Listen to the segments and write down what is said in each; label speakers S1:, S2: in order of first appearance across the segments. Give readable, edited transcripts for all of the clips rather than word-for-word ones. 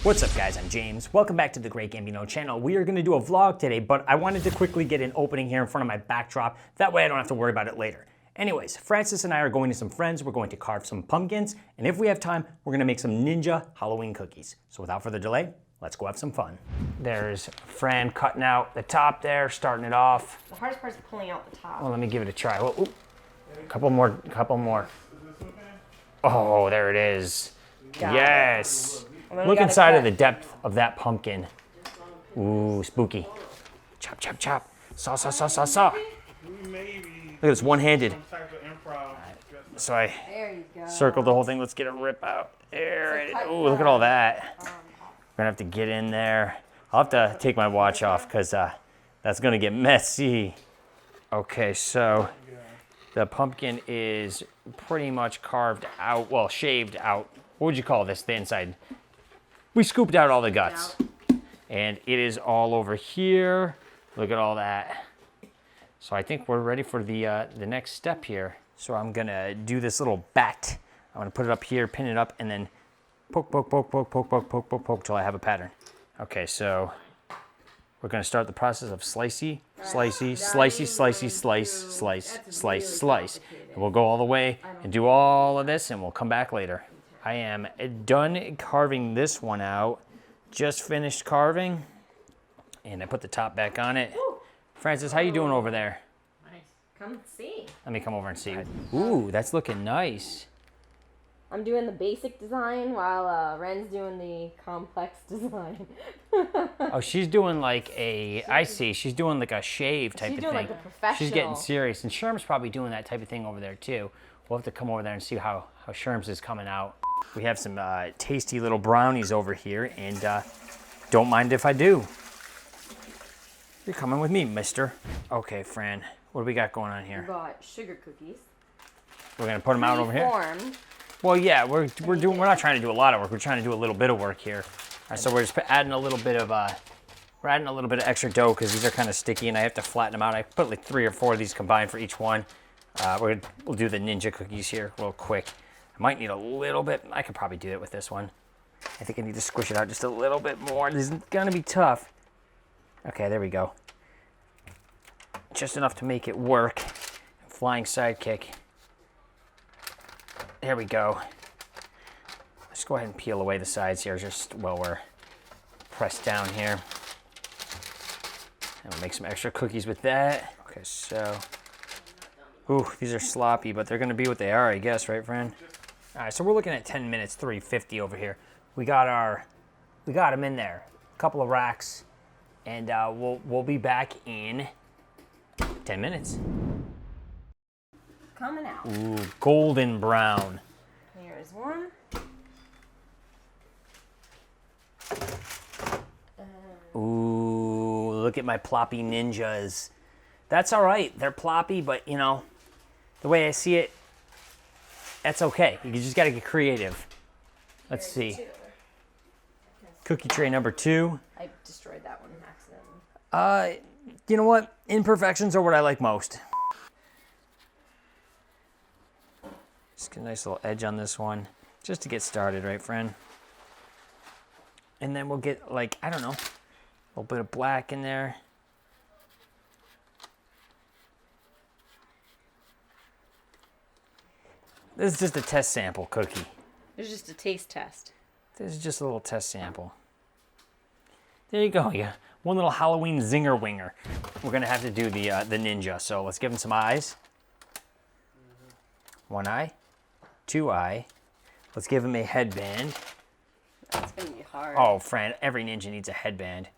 S1: What's up guys, I'm James. Welcome back to the Great Gambino channel. We are gonna do a vlog today, but I wanted to quickly get an opening here in front of my backdrop. That way I don't have to worry about it later. Anyways, Francis and I are going to some friends. We're going to carve some pumpkins, and if we have time, we're gonna make some ninja Halloween cookies. So without further delay, let's go have some fun. There's Fran cutting out the top there, starting it off.
S2: The hardest part is pulling out the top.
S1: Well, let me give it a try. Oh, couple more. Oh, there it is. Yes. Look inside of the depth of that pumpkin. Ooh, spooky. Chop, chop, chop. Saw. Look at this, one-handed. So I circled the whole thing. Let's get a rip out. There it is. Ooh, look at all that. We're gonna have to get in there. I'll have to take my watch off because that's gonna get messy. Okay, so the pumpkin is pretty much carved out, well, shaved out. What would you call this, the inside? We scooped out all the guts. And it is all over here. Look at all that. So I think we're ready for the next step here. So I'm gonna do this little bat. I'm gonna put it up here, pin it up, and then poke till I have a pattern. Okay, so we're gonna start the process of slice. And we'll go all the way and do all of this, and we'll come back later. I am done carving this one out. Just finished carving, and I put the top back on it. Ooh. Francis, how you doing over there?
S2: Nice. Come see.
S1: Let me come over and see. Ooh, that's looking nice.
S2: I'm doing the basic design while Ren's doing the complex design.
S1: Oh, she's doing like a, I see, she's doing like a shave type of thing.
S2: Like a professional.
S1: She's getting serious, and Sherman's probably doing that type of thing over there too. We'll have to come over there and see how Sherman's is coming out. We have some tasty little brownies over here, and don't mind if I do. You're coming with me, mister. Okay, Fran, what do we got going on here?
S2: We got sugar cookies.
S1: We're gonna put them out over here?
S2: Formed.
S1: Well, yeah, we're not trying to do a lot of work. We're trying to do a little bit of work here. All right, so we're just adding a little bit of extra dough because these are kind of sticky, and I have to flatten them out. I put like 3 or 4 of these combined for each one. We'll do the ninja cookies here real quick. I might need a little bit. I could probably do it with this one. I think I need to squish it out just a little bit more. This is gonna be tough. Okay, there we go. Just enough to make it work. Flying sidekick. There we go. Let's go ahead and peel away the sides here just while we're pressed down here. And we'll make some extra cookies with that. Okay, so. Ooh, these are sloppy, but they're gonna be what they are, I guess, right, Fran? All right, so we're looking at 10 minutes, 350 over here. We got them in there. A couple of racks, and we'll be back in 10 minutes.
S2: Coming out.
S1: Ooh, golden brown.
S2: Here's one.
S1: Ooh, look at my ploppy ninjas. That's all right. They're ploppy, but you know, the way I see it, that's okay. You just got to get creative. Let's see. Cookie tray number 2.
S2: I destroyed that one accidentally.
S1: You know what? Imperfections are what I like most. Just get a nice little edge on this one, just to get started, right, friend? And then we'll get, like, I don't know, a little bit of black in there. This is just a test sample cookie.
S2: There's just a taste test.
S1: This is just a little test sample. There you go. Yeah, one little Halloween zinger winger. We're gonna have to do the ninja. So let's give him some eyes. 1 eye, 2 eye. Let's give him a headband.
S2: That's gonna be hard.
S1: Oh, Fran, every ninja needs a headband.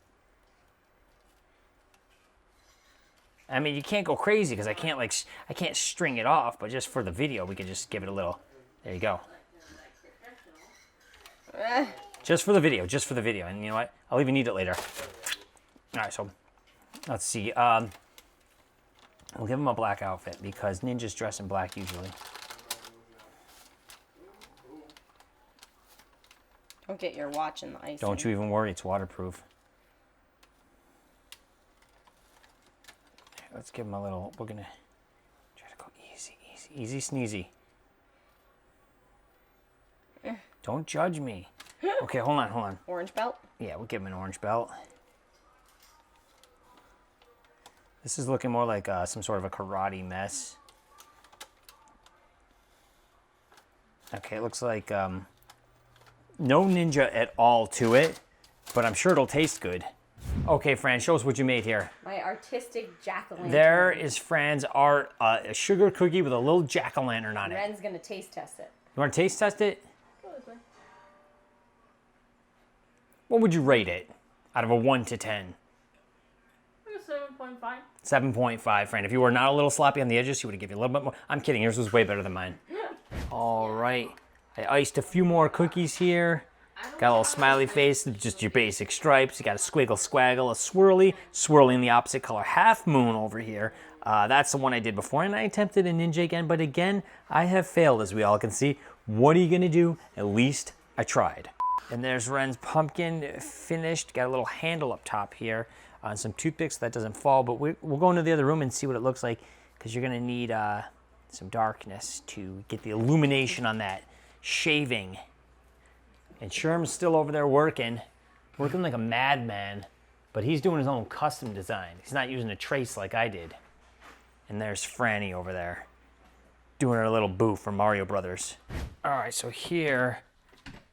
S1: I mean, you can't go crazy because I can't string it off, but just for the video, we can just give it a little. There you go. Just for the video, and you know what? I'll even need it later. All right, so let's see. We'll give him a black outfit because ninjas dress in black usually.
S2: Don't get your watch in the ice.
S1: Don't you even worry, it's waterproof. Let's give him a little, we're gonna try to go easy sneezy. Don't judge me. Okay, hold on.
S2: Orange belt?
S1: Yeah, we'll give him an orange belt. This is looking more like some sort of a karate mess. Okay, it looks like no ninja at all to it, but I'm sure it'll taste good. Okay, Fran, show us what you made here.
S2: My artistic jack-o'-lantern.
S1: There is Fran's art, a sugar cookie with a little jack-o'-lantern on it.
S2: Ren's gonna taste test it.
S1: You want to taste test it? What would you rate it out of a 1 to 10?
S3: 7.5.
S1: 7.5, Fran. If you were not a little sloppy on the edges, she would have given you a little bit more. I'm kidding. Yours was way better than mine. All right. I iced a few more cookies here. Got a little smiley face, just your basic stripes. You got a squiggle squaggle, a swirly in the opposite color half moon over here. That's the one I did before, and I attempted a ninja again, but again, I have failed, as we all can see. What are you gonna do? At least I tried. And there's Ren's pumpkin finished. Got a little handle up top here on some toothpicks so that doesn't fall, but we'll go into the other room and see what it looks like, because you're gonna need some darkness to get the illumination on that shaving. And Sherman's still over there working like a madman, but he's doing his own custom design. He's not using a trace like I did. And there's Franny over there doing her little boo from Mario Brothers. All right, so here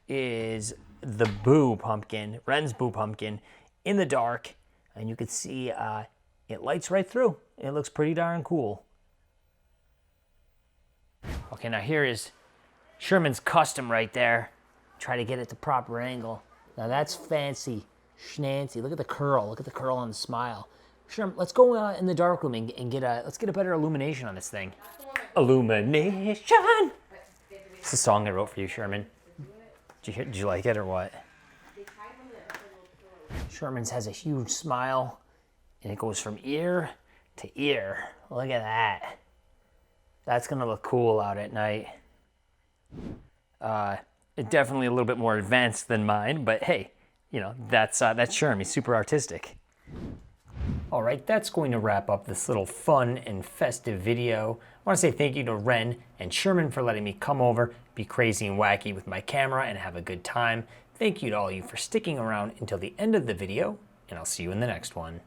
S1: is the Boo pumpkin, Ren's Boo pumpkin, in the dark, and you can see it lights right through. It looks pretty darn cool. Okay, now here is Sherman's custom right there. Try to get it the proper angle. Now that's fancy schnancy. Look at the curl on the smile. Sherman, let's go in the dark room and let's get a better illumination on this thing. Illumination! It's a song I wrote for you, Sherman. Did you like it or what? Sherman's has a huge smile, and it goes from ear to ear. Look at that. That's gonna look cool out at night. Definitely a little bit more advanced than mine, but hey, you know, that's Sherman. He's super artistic. All right, that's going to wrap up this little fun and festive video. I want to say thank you to Ren and Sherman for letting me come over, be crazy and wacky with my camera, and have a good time. Thank you to all you for sticking around until the end of the video, and I'll see you in the next one.